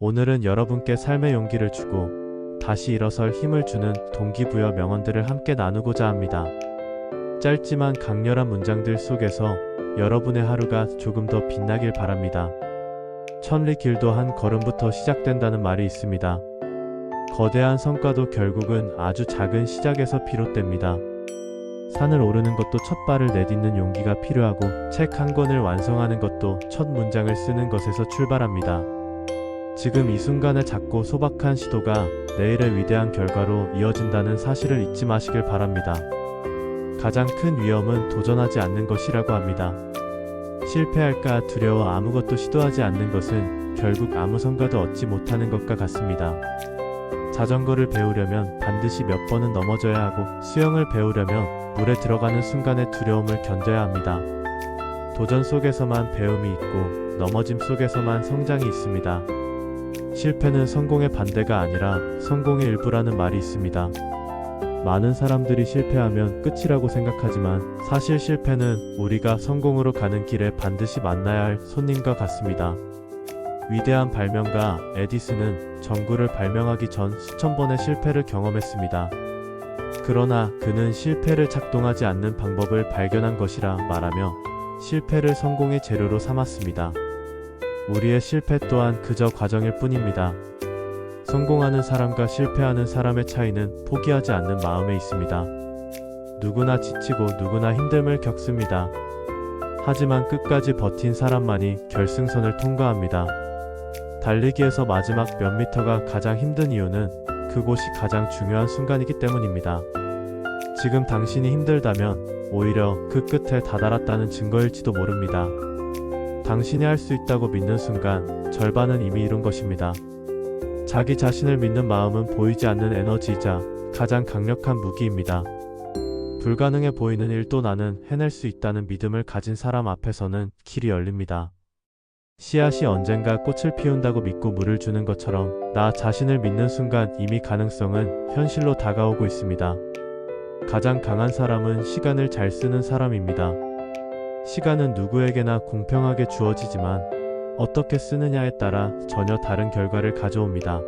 오늘은 여러분께 삶의 용기를 주고 다시 일어설 힘을 주는 동기부여 명언들을 함께 나누고자 합니다. 짧지만 강렬한 문장들 속에서 여러분의 하루가 조금 더 빛나길 바랍니다. 천리 길도 한 걸음부터 시작된다는 말이 있습니다. 거대한 성과도 결국은 아주 작은 시작에서 비롯됩니다. 산을 오르는 것도 첫 발을 내딛는 용기가 필요하고, 책 한 권을 완성하는 것도 첫 문장을 쓰는 것에서 출발합니다. 지금 이 순간의 작고 소박한 시도가 내일의 위대한 결과로 이어진다는 사실을 잊지 마시길 바랍니다. 가장 큰 위험은 도전하지 않는 것이라고 합니다. 실패할까 두려워 아무것도 시도하지 않는 것은 결국 아무 성과도 얻지 못하는 것과 같습니다. 자전거를 배우려면 반드시 몇 번은 넘어져야 하고, 수영을 배우려면 물에 들어가는 순간의 두려움을 견뎌야 합니다. 도전 속에서만 배움이 있고, 넘어짐 속에서만 성장이 있습니다. 실패는 성공의 반대가 아니라 성공의 일부라는 말이 있습니다. 많은 사람들이 실패하면 끝이라고 생각하지만, 사실 실패는 우리가 성공으로 가는 길에 반드시 만나야 할 손님과 같습니다. 위대한 발명가 에디슨은 전구를 발명하기 전 수천 번의 실패를 경험했습니다. 그러나 그는 실패를 작동하지 않는 방법을 발견한 것이라 말하며 실패를 성공의 재료로 삼았습니다. 우리의 실패 또한 그저 과정일 뿐입니다. 성공하는 사람과 실패하는 사람의 차이는 포기하지 않는 마음에 있습니다. 누구나 지치고 누구나 힘듦을 겪습니다. 하지만 끝까지 버틴 사람만이 결승선을 통과합니다. 달리기에서 마지막 몇 미터가 가장 힘든 이유는 그곳이 가장 중요한 순간이기 때문입니다. 지금 당신이 힘들다면 오히려 그 끝에 다다랐다는 증거일지도 모릅니다. 당신이 할 수 있다고 믿는 순간 절반은 이미 이룬 것입니다. 자기 자신을 믿는 마음은 보이지 않는 에너지이자 가장 강력한 무기입니다. 불가능해 보이는 일도 나는 해낼 수 있다는 믿음을 가진 사람 앞에서는 길이 열립니다. 씨앗이 언젠가 꽃을 피운다고 믿고 물을 주는 것처럼 나 자신을 믿는 순간 이미 가능성은 현실로 다가오고 있습니다. 가장 강한 사람은 시간을 잘 쓰는 사람입니다. 시간은 누구에게나 공평하게 주어지지만 어떻게 쓰느냐에 따라 전혀 다른 결과를 가져옵니다.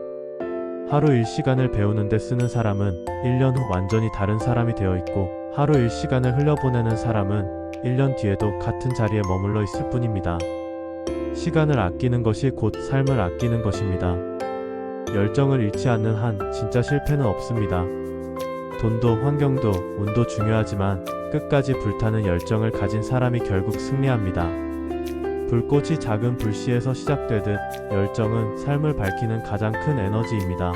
하루 1시간을 배우는데 쓰는 사람은 1년 후 완전히 다른 사람이 되어 있고, 하루 1시간을 흘려보내는 사람은 1년 뒤에도 같은 자리에 머물러 있을 뿐입니다. 시간을 아끼는 것이 곧 삶을 아끼는 것입니다. 열정을 잃지 않는 한 진짜 실패는 없습니다. 돈도 환경도 운도 중요하지만 끝까지 불타는 열정을 가진 사람이 결국 승리합니다. 불꽃이 작은 불씨에서 시작되듯 열정은 삶을 밝히는 가장 큰 에너지입니다.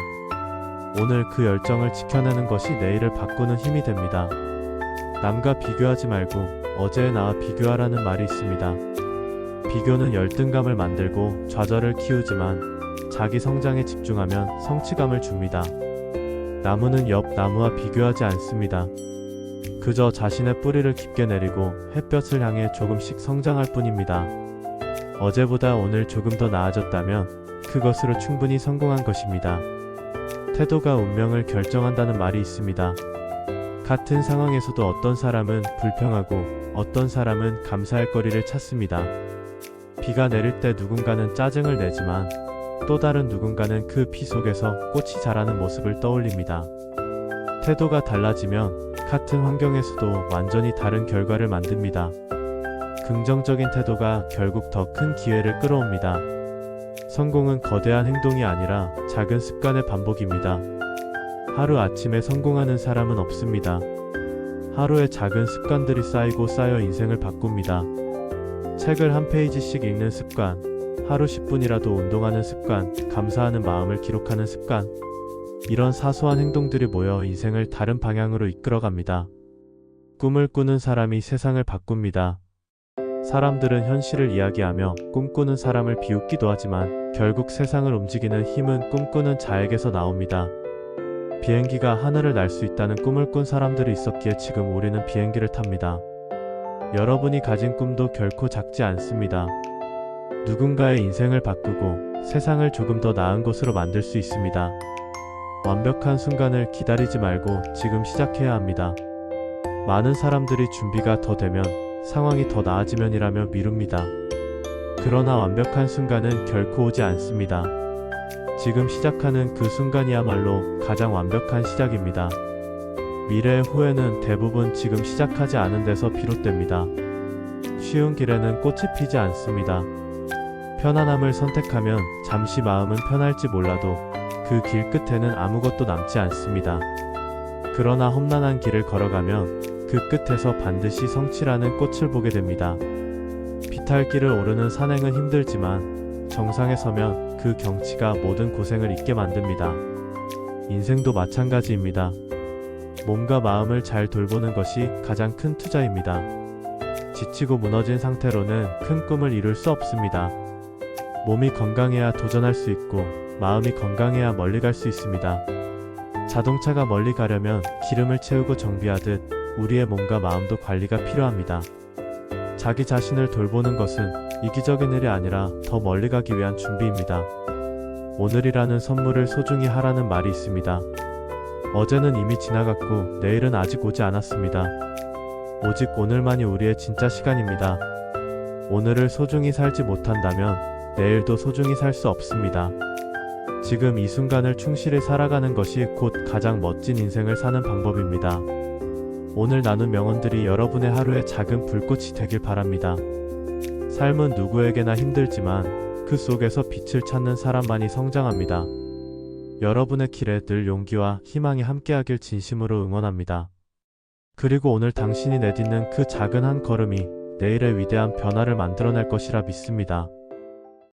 오늘 그 열정을 지켜내는 것이 내일을 바꾸는 힘이 됩니다. 남과 비교하지 말고 어제의 나와 비교하라는 말이 있습니다. 비교는 열등감을 만들고 좌절을 키우지만 자기 성장에 집중하면 성취감을 줍니다. 나무는 옆 나무와 비교하지 않습니다. 그저 자신의 뿌리를 깊게 내리고 햇볕을 향해 조금씩 성장할 뿐입니다. 어제보다 오늘 조금 더 나아졌다면 그것으로 충분히 성공한 것입니다. 태도가 운명을 결정한다는 말이 있습니다. 같은 상황에서도 어떤 사람은 불평하고 어떤 사람은 감사할 거리를 찾습니다. 비가 내릴 때 누군가는 짜증을 내지만 또 다른 누군가는 그 비 속에서 꽃이 자라는 모습을 떠올립니다. 태도가 달라지면 같은 환경에서도 완전히 다른 결과를 만듭니다. 긍정적인 태도가 결국 더 큰 기회를 끌어옵니다. 성공은 거대한 행동이 아니라 작은 습관의 반복입니다. 하루 아침에 성공하는 사람은 없습니다. 하루에 작은 습관들이 쌓이고 쌓여 인생을 바꿉니다. 책을 한 페이지씩 읽는 습관, 하루 10분이라도 운동하는 습관, 감사하는 마음을 기록하는 습관, 이런 사소한 행동들이 모여 인생을 다른 방향으로 이끌어갑니다. 꿈을 꾸는 사람이 세상을 바꿉니다. 사람들은 현실을 이야기하며 꿈꾸는 사람을 비웃기도 하지만 결국 세상을 움직이는 힘은 꿈꾸는 자에게서 나옵니다. 비행기가 하늘을 날 수 있다는 꿈을 꾼 사람들이 있었기에 지금 우리는 비행기를 탑니다. 여러분이 가진 꿈도 결코 작지 않습니다. 누군가의 인생을 바꾸고 세상을 조금 더 나은 곳으로 만들 수 있습니다. 완벽한 순간을 기다리지 말고 지금 시작해야 합니다. 많은 사람들이 준비가 더 되면, 상황이 더 나아지면이라며 미룹니다. 그러나 완벽한 순간은 결코 오지 않습니다. 지금 시작하는 그 순간이야말로 가장 완벽한 시작입니다. 미래의 후회는 대부분 지금 시작하지 않은 데서 비롯됩니다. 쉬운 길에는 꽃이 피지 않습니다. 편안함을 선택하면 잠시 마음은 편할지 몰라도 그 길 끝에는 아무것도 남지 않습니다. 그러나 험난한 길을 걸어가면 그 끝에서 반드시 성취라는 꽃을 보게 됩니다. 비탈길을 오르는 산행은 힘들지만 정상에 서면 그 경치가 모든 고생을 잊게 만듭니다. 인생도 마찬가지입니다. 몸과 마음을 잘 돌보는 것이 가장 큰 투자입니다. 지치고 무너진 상태로는 큰 꿈을 이룰 수 없습니다. 몸이 건강해야 도전할 수 있고 마음이 건강해야 멀리 갈 수 있습니다. 자동차가 멀리 가려면 기름을 채우고 정비하듯 우리의 몸과 마음도 관리가 필요합니다. 자기 자신을 돌보는 것은 이기적인 일이 아니라 더 멀리 가기 위한 준비입니다. 오늘이라는 선물을 소중히 하라는 말이 있습니다. 어제는 이미 지나갔고 내일은 아직 오지 않았습니다. 오직 오늘만이 우리의 진짜 시간입니다. 오늘을 소중히 살지 못한다면 내일도 소중히 살 수 없습니다. 지금 이 순간을 충실히 살아가는 것이 곧 가장 멋진 인생을 사는 방법입니다. 오늘 나눈 명언들이 여러분의 하루에 작은 불꽃이 되길 바랍니다. 삶은 누구에게나 힘들지만 그 속에서 빛을 찾는 사람만이 성장합니다. 여러분의 길에 늘 용기와 희망이 함께하길 진심으로 응원합니다. 그리고 오늘 당신이 내딛는 그 작은 한 걸음이 내일의 위대한 변화를 만들어낼 것이라 믿습니다.